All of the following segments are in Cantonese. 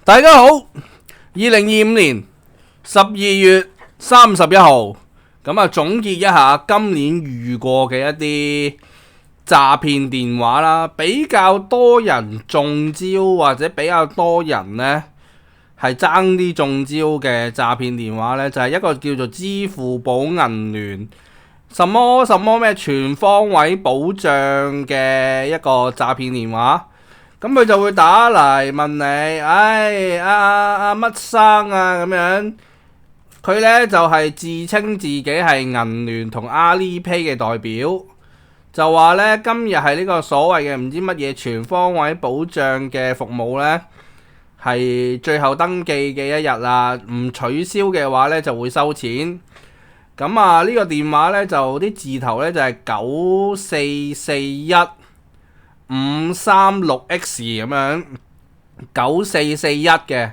大家好，2025年12月31號，咁總結一下今年遇過嘅一啲詐騙電話啦，比較多人中招或者比較多人呢係爭啲中招嘅詐騙電話呢，就係一個叫做支付寶銀聯什麼咩全方位保障嘅一個詐騙電話。咁佢就會打嚟問你，乜生啊咁樣。佢呢就係自稱自己係銀聯同阿里 Pay 嘅代表，就話呢今日係呢個所謂嘅唔知乜嘢全方位保障嘅服務呢，係最後登記嘅一日啦，唔取消嘅話呢就會收錢。咁呢個電話呢，就啲字頭呢就係9441-536X 咁樣，9441嘅。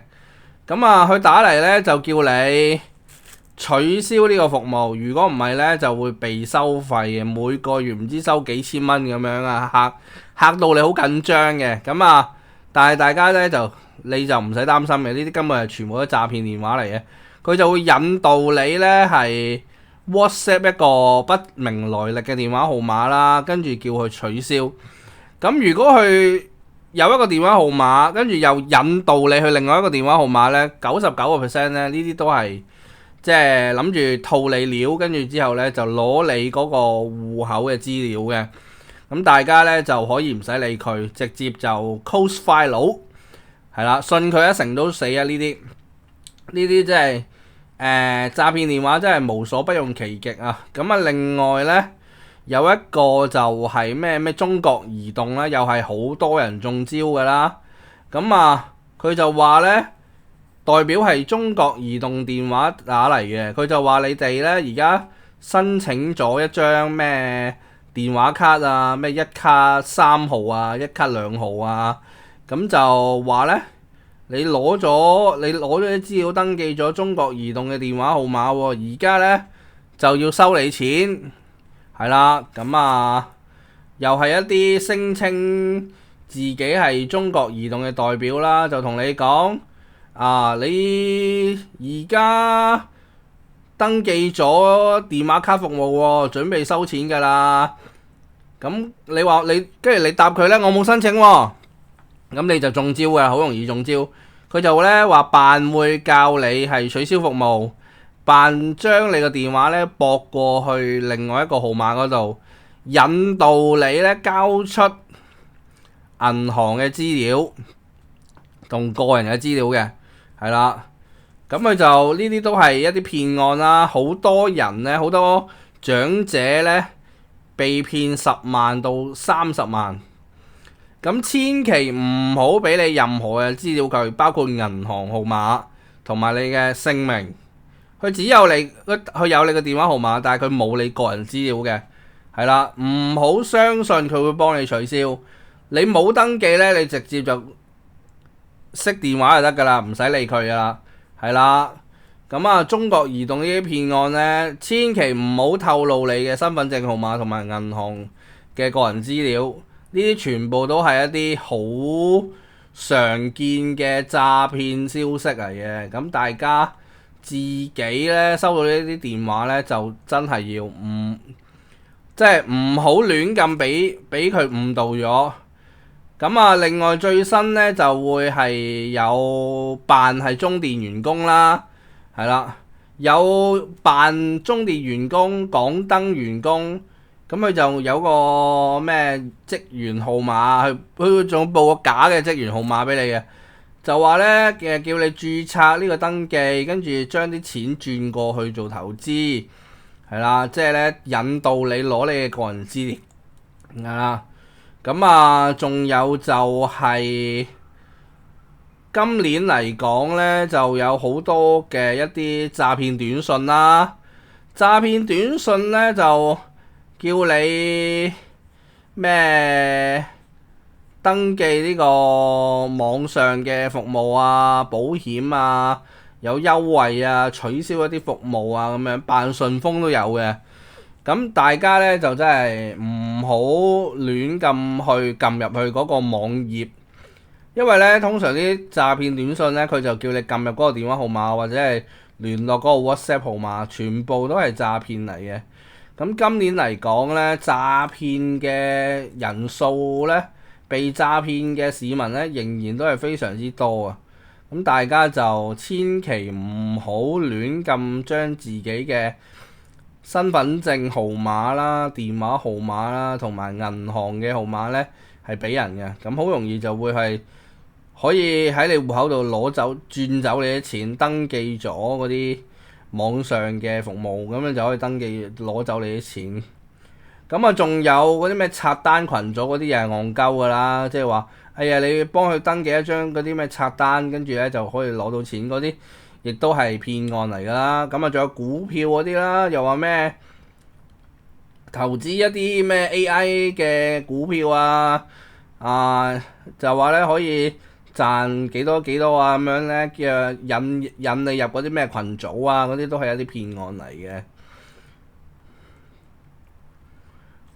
佢打嚟呢就叫你取消呢個服務，如果唔係呢就會被收費嘅，每個月唔知收幾千蚊咁樣啊，嚇到你好緊張嘅。但係大家呢你就唔使擔心嘅，呢啲根本係全部都詐騙電話嚟嘅。佢就會引導你呢係 WhatsApp 一個不明來歷嘅電話號碼啦，跟住叫佢取消。咁如果佢有一個電話號碼，跟住又引導你去另外一個電話號碼呢，99% 呢啲都係即係諗住套你料，跟住之後呢就攞你嗰個戶口嘅資料嘅。咁大家呢就可以唔使理佢，直接就 close file 係啦，信佢一成都死啊！呢啲即係詐騙電話真係無所不用其極啊！另外呢，有一個就係咩中國移動啦，又係好多人中招㗎啦。佢就話呢，代表係中國移動電話打嚟嘅，佢就話你哋呢而家申請咗一張咩電話卡啊，咩1卡3號啊，1卡2號啊，咁就話呢，你攞咗啲資料登記咗中國移動嘅電話號碼喎，而家呢就要收你錢。係啦，又係一啲聲稱自己係中國移動嘅代表啦，就同你講你而家登記咗電話卡服務喎，準備收錢㗎啦。咁你話跟住你答佢呢，我冇申請喎，咁你就中招嘅，好容易中招。佢就呢話扮會教你係取消服務，扮將你個電話呢駁過去另外一個號碼嗰度，引導你呢交出銀行嘅資料同個人嘅資料嘅，係啦。佢就呢啲都係一啲騙案啦，好多人呢，好多長者呢被騙10萬到30萬。千祈唔好俾你任何嘅資料佢，包括銀行號碼同埋你嘅姓名。佢只有佢有你嘅電話號碼，但係佢冇你個人資料嘅，係啦，唔好相信佢會幫你取消。你冇登記呢，你直接就熄電話就得㗎啦，唔使理佢㗎啦，係啦。中國移動呢啲騙案呢，千祈唔好透露你嘅身份證號碼同埋銀行嘅個人資料，呢啲全部都係一啲好常見嘅詐騙消息嚟嘅。大家自己咧收到呢啲電話咧，就真係要唔好亂咁俾佢誤導咗。另外最新咧就會係有扮係中電員工啦，係啦，有扮中電員工、港燈員工，佢就有個咩職員號碼，佢仲報個假嘅職員號碼俾你嘅。就話呢，叫你註冊呢個登記，跟住將啲錢轉過去做投資，係啦，即係呢引導你攞你嘅個人資料，係啦。仲有就係今年嚟講呢，就有好多嘅一啲詐騙短信啦。詐騙短信呢，就叫你咩登記呢個網上嘅服務啊、保險啊、有優惠啊、取消一啲服務啊咁樣，扮順豐都有嘅。大家呢就真係唔好亂咁去撳入去嗰個網頁，因為咧通常啲詐騙短信咧，佢就叫你撳入嗰個電話號碼或者係聯絡嗰個 WhatsApp 號碼，全部都係詐騙嚟嘅。咁今年嚟講咧，詐騙嘅人數咧，被詐騙嘅市民咧，仍然都係非常之多啊！咁大家就千祈唔好亂咁將自己嘅身份證號碼啦、電話號碼啦，同埋銀行嘅號碼咧，係俾人嘅。咁好容易就會係可以喺你戶口度攞走、轉走你啲錢，登記咗嗰啲網上嘅服務，咁樣就可以登記攞走你啲錢。咁啊，仲有嗰啲咩刷單群組嗰啲又係戇鳩噶啦，即係話，哎呀，你幫佢登記一張嗰啲咩刷單，跟住咧就可以攞到錢嗰啲，亦都係騙案嚟噶啦。咁啊，仲有股票嗰啲啦，又話咩投資一啲咩 AI 嘅股票啊，就話咧可以賺幾多幾多啊咁樣咧，叫引你入嗰啲咩群組啊，嗰啲都係一啲騙案嚟嘅。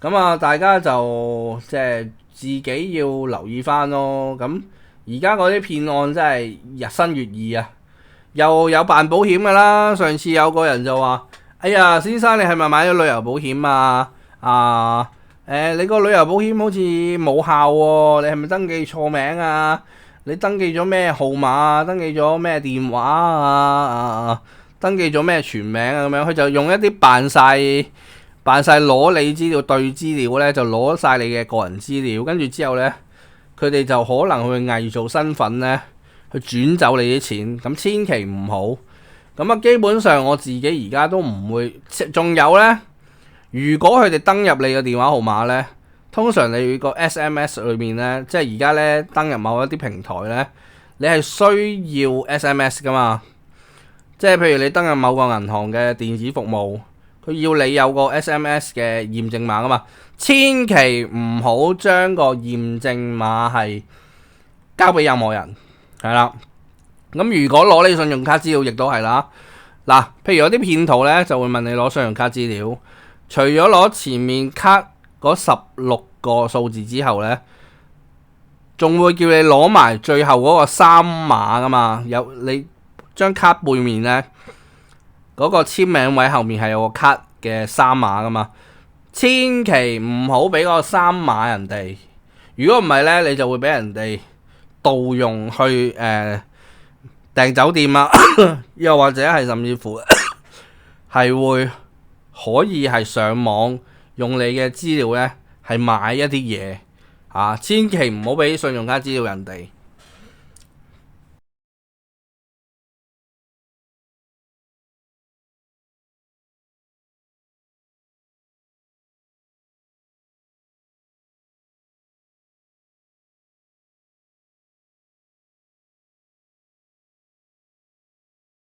咁啊，大家就即係自己要留意翻咯。咁而家嗰啲騙案真係日新月異啊！又有辦保險噶啦，上次有個人就話：哎呀，先生你係咪買咗旅遊保險啊？你個旅遊保險好似冇效喎，你係咪登記錯名啊？你登記咗咩號碼啊？登記咗咩電話啊？登記咗咩全名啊？咁樣佢就用一啲扮晒攞你資料對資料咧，就攞晒你嘅個人資料，跟住之後咧，佢哋就可能去偽造身份咧，去轉走你啲錢，咁千祈唔好。咁啊，基本上我自己而家都唔會。仲有咧，如果佢哋登入你嘅電話號碼咧，通常你個 SMS 裏面咧，即係而家咧登入某一啲平台咧，你係需要 SMS 噶嘛？即係譬如你登入某個銀行嘅電子服務。佢要你有個 SMS 嘅驗證碼㗎嘛，千祈唔好將個驗證碼係交俾任何人，係啦。咁如果攞你信用卡資料，亦都係啦。嗱，譬如有啲騙徒咧就會問你攞信用卡資料，除咗攞前面卡嗰16個數字之後咧，仲會叫你攞埋最後嗰個3碼㗎嘛。有你張卡背面咧。嗰個簽名位後面係有個卡嘅3碼噶嘛，千祈唔好俾嗰個3碼人哋。如果唔係咧，你就會俾人哋盜用去訂酒店啊，又或者係甚至乎係會可以係上網用你嘅資料咧係買一啲嘢啊，千祈唔好俾信用卡資料人哋。